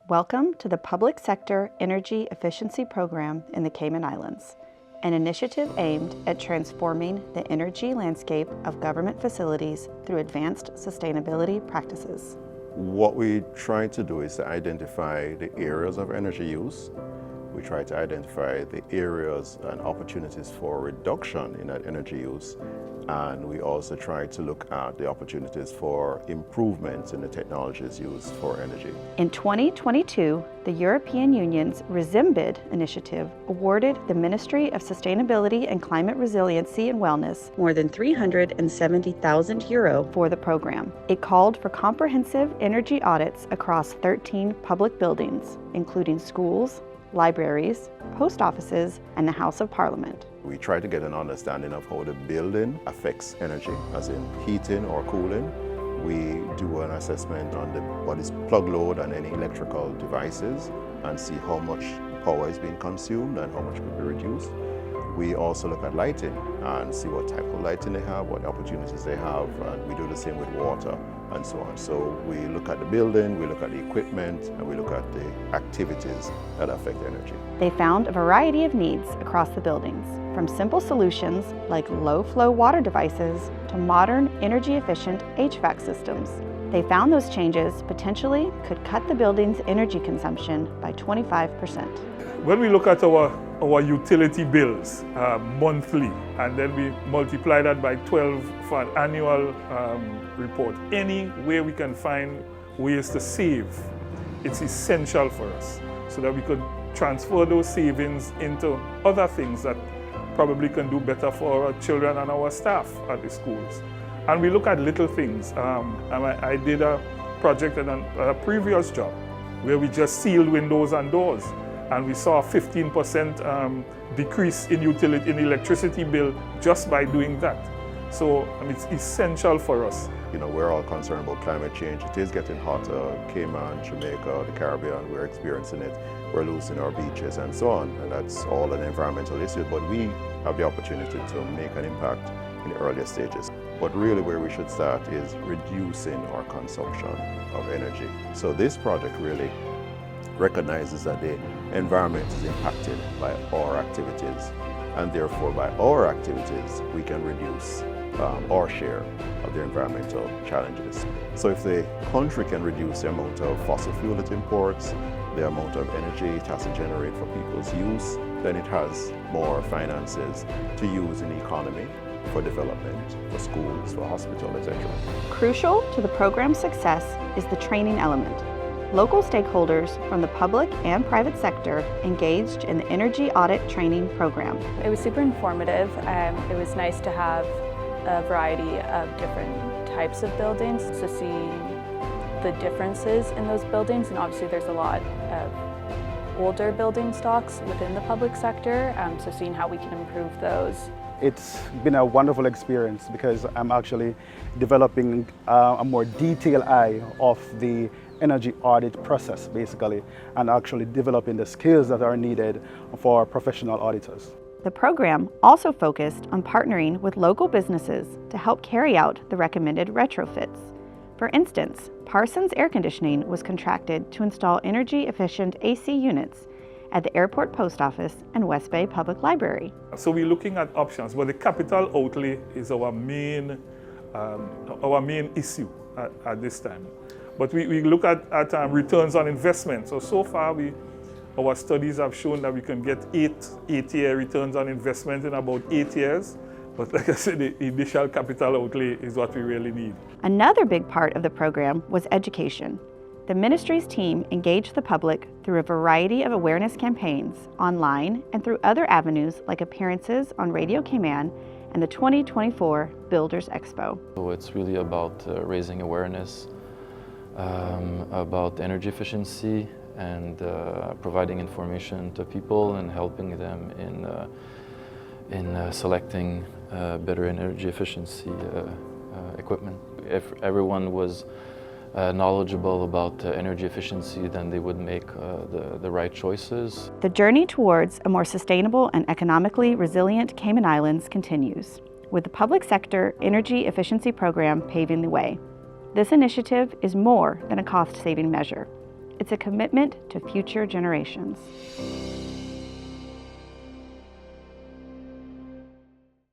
Welcome to the Public Sector Energy Efficiency Program in the Cayman Islands, an initiative aimed at transforming the energy landscape of government facilities through advanced sustainability practices. What we try to do is to identify the areas of energy use. We try to identify the areas and opportunities for reduction in that energy use. And we also try to look at the opportunities for improvements in the technologies used for energy. In 2022, the European Union's RESEMBID initiative awarded the Ministry of Sustainability and Climate Resiliency and Wellness more than €370,000 for the program. It called for comprehensive energy audits across 13 public buildings, including schools, libraries, post offices, and the House of Parliament. We try to get an understanding of how the building affects energy, as in heating or cooling. We do an assessment on the body's plug load and any electrical devices and see how much power is being consumed and how much could be reduced. We also look at lighting and see what type of lighting they have, what opportunities they have, and we do the same with water and so on. So we look at the building, we look at the equipment, and we look at the activities that affect energy. They found a variety of needs across the buildings, from simple solutions like low-flow water devices to modern energy-efficient HVAC systems. They found those changes potentially could cut the building's energy consumption by 25%. When we look at our utility bills monthly, and then we multiply that by 12 for an annual report, any way we can find ways to save, it's essential for us so that we could transfer those savings into other things that probably can do better for our children and our staff at the schools. And we look at little things. I did a project at a previous job where we just sealed windows and doors, and we saw a 15% decrease in electricity bill just by doing that. So it's essential for us. You know, we're all concerned about climate change. It is getting hotter. Cayman, Jamaica, the Caribbean, we're experiencing it. We're losing our beaches and so on, and that's all an environmental issue, but we have the opportunity to make an impact in the earlier stages. But really where we should start is reducing our consumption of energy. So this project really recognizes that the environment is impacted by our activities, and therefore by our activities we can reduce our share of the environmental challenges. So if the country can reduce the amount of fossil fuel it imports, the amount of energy it has to generate for people's use, then it has more finances to use in the economy, for development, for schools, for hospitals, etc. Crucial to the program's success is the training element. Local stakeholders from the public and private sector engaged in the energy audit training program. It was super informative. It was nice to have a variety of different types of buildings to see the differences in those buildings, and obviously there's a lot of older building stocks within the public sector, so seeing how we can improve those. It's been a wonderful experience because I'm actually developing a more detailed eye of the energy audit process, basically, and actually developing the skills that are needed for professional auditors. The program also focused on partnering with local businesses to help carry out the recommended retrofits. For instance, Parsons Air Conditioning was contracted to install energy-efficient AC units at the Airport Post Office and West Bay Public Library. So we're looking at options, but the capital outlay is our main issue at this time. But we look at returns on investment. So far, our studies have shown that we can get 8-year returns on investment in about 8 years. But like I said, the initial capital outlay is what we really need. Another big part of the program was education. The ministry's team engaged the public through a variety of awareness campaigns online and through other avenues like appearances on Radio Cayman and the 2024 Builders Expo. So it's really about raising awareness about energy efficiency and providing information to people and helping them in selecting better energy efficiency equipment. If everyone was knowledgeable about energy efficiency, then they would make the right choices. The journey towards a more sustainable and economically resilient Cayman Islands continues, with the public sector energy efficiency program paving the way. This initiative is more than a cost-saving measure. It's a commitment to future generations.